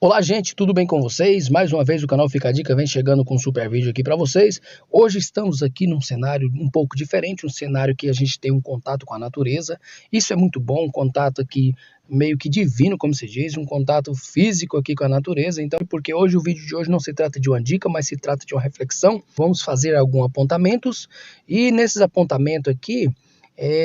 Olá, gente, tudo bem com vocês? Mais uma vez o canal Fica a Dica vem chegando com um super vídeo aqui para vocês. Hoje estamos aqui num cenário um pouco diferente, um cenário que a gente tem um contato com a natureza. Isso é muito bom, um contato aqui meio que divino, como se diz, um contato físico aqui com a natureza. Então, porque hoje o vídeo de hoje não se trata de uma dica, mas se trata de uma reflexão. Vamos fazer alguns apontamentos e nesses apontamentos aqui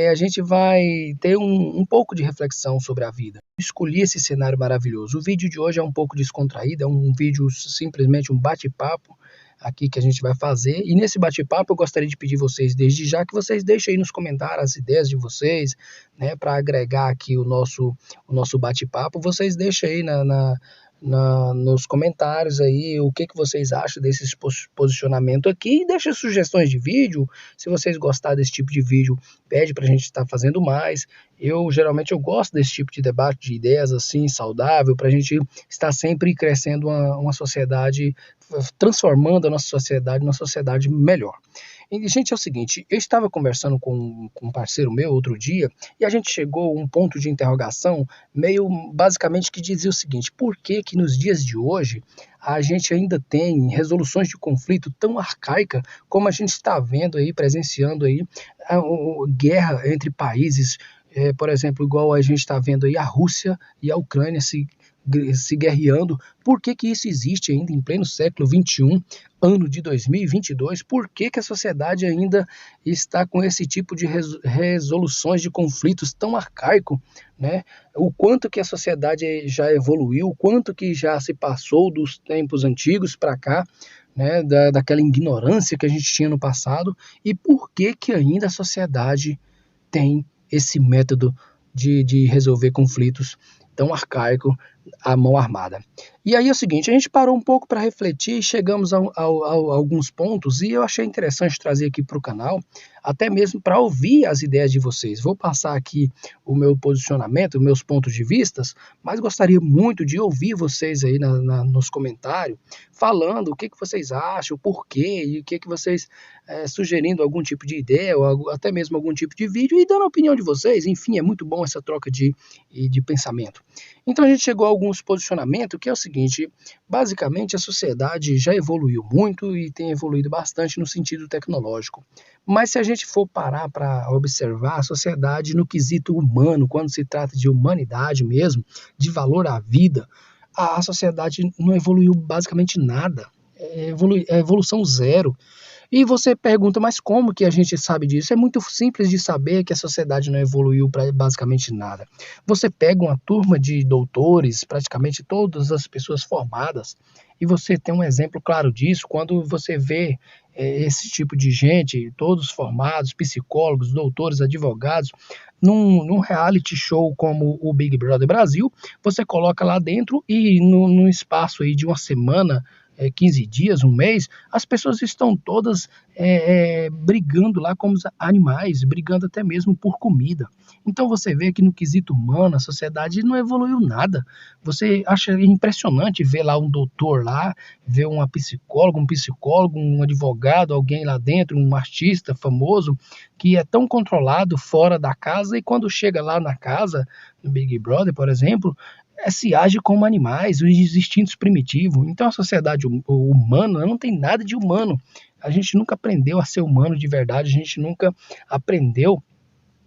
a gente vai ter um pouco de reflexão sobre a vida. Escolhi esse cenário maravilhoso. O vídeo de hoje é um pouco descontraído, é um vídeo simplesmente um bate-papo aqui que a gente vai fazer. E nesse bate-papo eu gostaria de pedir vocês desde já que vocês deixem aí nos comentários as ideias de vocês, né, para agregar aqui o nosso bate-papo. Vocês deixem aí nos comentários aí o que vocês acham desse posicionamento aqui e deixa sugestões de vídeo. Se vocês gostarem desse tipo de vídeo, pede para a gente estar fazendo mais. Geralmente eu gosto desse tipo de debate de ideias assim, saudável, para a gente estar sempre crescendo uma sociedade, transformando a nossa sociedade numa sociedade melhor. E, gente, é o seguinte, eu estava conversando com um parceiro meu outro dia e a gente chegou a um ponto de interrogação meio basicamente que dizia o seguinte: por que que nos dias de hoje a gente ainda tem resoluções de conflito tão arcaica como a gente está vendo aí, presenciando aí, guerra entre países, por exemplo, igual a gente está vendo aí a Rússia e a Ucrânia se guerreando. Por que que isso existe ainda em pleno século XXI, ano de 2022? Por que que a sociedade ainda está com esse tipo de resoluções de conflitos tão arcaico, né? O quanto que a sociedade já evoluiu, o quanto que já se passou dos tempos antigos para cá, né? Daquela ignorância que a gente tinha no passado, e por que que ainda a sociedade tem esse método de resolver conflitos tão arcaico, à mão armada. E aí é o seguinte, a gente parou um pouco para refletir, chegamos a alguns pontos e eu achei interessante trazer aqui para o canal, até mesmo para ouvir as ideias de vocês. Vou passar aqui o meu posicionamento, meus pontos de vistas, mas gostaria muito de ouvir vocês aí nos comentários, falando o que vocês acham, o porquê, e o que vocês, sugerindo algum tipo de ideia, ou até mesmo algum tipo de vídeo, e dando a opinião de vocês. Enfim, é muito bom essa troca de pensamento. Então a gente chegou a alguns posicionamentos que é o seguinte: basicamente a sociedade já evoluiu muito e tem evoluído bastante no sentido tecnológico. Mas se a gente for parar para observar a sociedade no quesito humano, quando se trata de humanidade mesmo, de valor à vida, a sociedade não evoluiu basicamente nada. É evolução zero. E você pergunta, mas como que a gente sabe disso? É muito simples de saber que a sociedade não evoluiu para basicamente nada. Você pega uma turma de doutores, praticamente todas as pessoas formadas, e você tem um exemplo claro disso quando você vê esse tipo de gente, todos formados, psicólogos, doutores, advogados, num reality show como o Big Brother Brasil. Você coloca lá dentro e no espaço aí de uma semana, 15 dias, um mês, as pessoas estão todas brigando lá como animais, brigando até mesmo por comida. Então você vê que no quesito humano a sociedade não evoluiu nada. Você acha impressionante ver lá um doutor lá, ver uma psicóloga, um psicólogo, um advogado, alguém lá dentro, um artista famoso, que é tão controlado fora da casa, e quando chega lá na casa, no Big Brother, por exemplo, se age como animais, os instintos primitivos. Então a sociedade humana não tem nada de humano. A gente nunca aprendeu a ser humano de verdade, a gente nunca aprendeu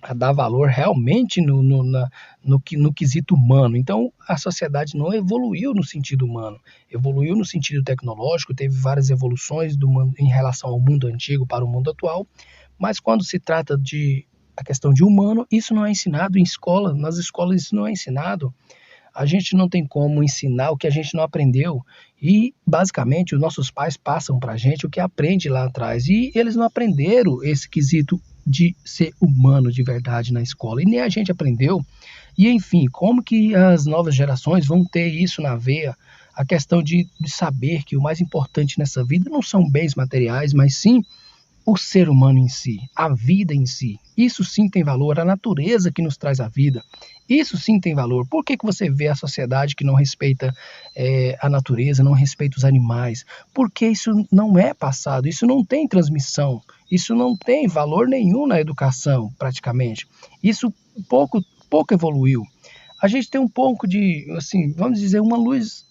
a dar valor realmente no quesito humano. Então a sociedade não evoluiu no sentido humano, evoluiu no sentido tecnológico, teve várias evoluções em relação ao mundo antigo para o mundo atual, mas quando se trata de a questão de humano, isso não é ensinado em escola, nas escolas isso não é ensinado. A gente não tem como ensinar o que a gente não aprendeu. E, basicamente, os nossos pais passam para a gente o que aprende lá atrás. E eles não aprenderam esse quesito de ser humano de verdade na escola. E nem a gente aprendeu. E, enfim, como que as novas gerações vão ter isso na veia? A questão de saber que o mais importante nessa vida não são bens materiais, mas sim o ser humano em si, a vida em si. Isso sim tem valor, a natureza que nos traz a vida. Isso sim tem valor. Por que você vê a sociedade que não respeita a natureza, não respeita os animais? Porque isso não é passado, isso não tem transmissão, isso não tem valor nenhum na educação, praticamente. Isso pouco evoluiu. a gente tem um pouco de, assim, vamos dizer, uma luz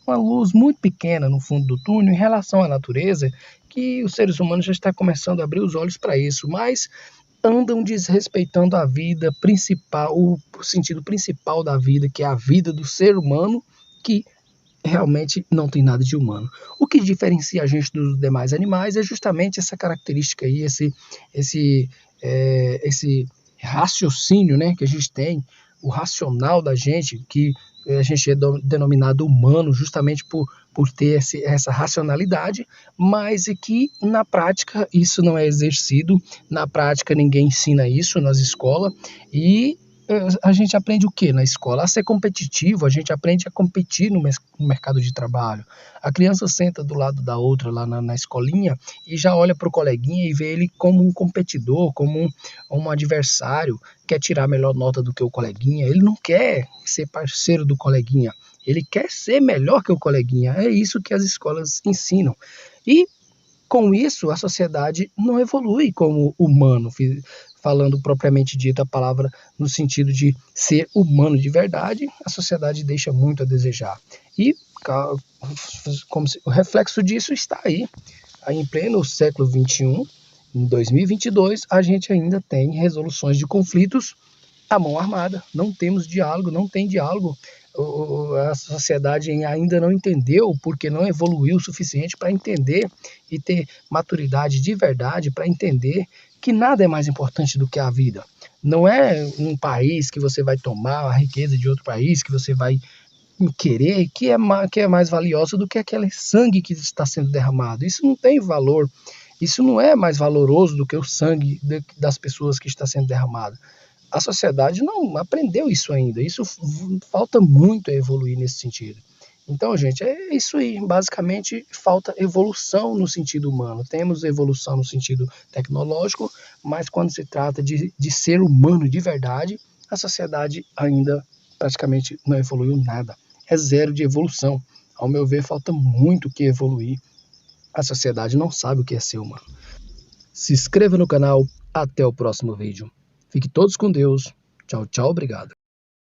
muito pequena no fundo do túnel em relação à natureza, que os seres humanos já estão começando a abrir os olhos para isso, mas andam desrespeitando a vida principal, o sentido principal da vida, que é a vida do ser humano, que realmente não tem nada de humano. O que diferencia a gente dos demais animais é justamente essa característica aí, esse raciocínio, né, que a gente tem, o racional da gente, que a gente é denominado humano justamente por ter essa racionalidade, mas é que na prática isso não é exercido, na prática ninguém ensina isso nas escolas, e a gente aprende o que na escola? A ser competitivo, a gente aprende a competir no mercado de trabalho. A criança senta do lado da outra lá na escolinha e já olha para o coleguinha e vê ele como um competidor, como um adversário, quer tirar a melhor nota do que o coleguinha, ele não quer ser parceiro do coleguinha, ele quer ser melhor que o coleguinha. É isso que as escolas ensinam. E com isso, a sociedade não evolui como humano, falando propriamente dita a palavra no sentido de ser humano de verdade, a sociedade deixa muito a desejar. E como o reflexo disso está aí em pleno século XXI, em 2022, a gente ainda tem resoluções de conflitos à mão armada. Não temos diálogo, não tem diálogo. A sociedade ainda não entendeu, porque não evoluiu o suficiente para entender e ter maturidade de verdade para entender que nada é mais importante do que a vida. Não é um país que você vai tomar a riqueza de outro país, que você vai querer, que é mais valiosa do que aquele sangue que está sendo derramado. Isso não tem valor. Isso não é mais valoroso do que o sangue das pessoas que está sendo derramado. A sociedade não aprendeu isso ainda. Isso falta muito a evoluir nesse sentido. Então, gente, é isso aí. Basicamente, falta evolução no sentido humano. Temos evolução no sentido tecnológico, mas quando se trata de ser humano de verdade, a sociedade ainda praticamente não evoluiu nada. É zero de evolução. Ao meu ver, falta muito que evoluir. A sociedade não sabe o que é ser humano. Se inscreva no canal. Até o próximo vídeo. Fique todos com Deus. Tchau, tchau, obrigado.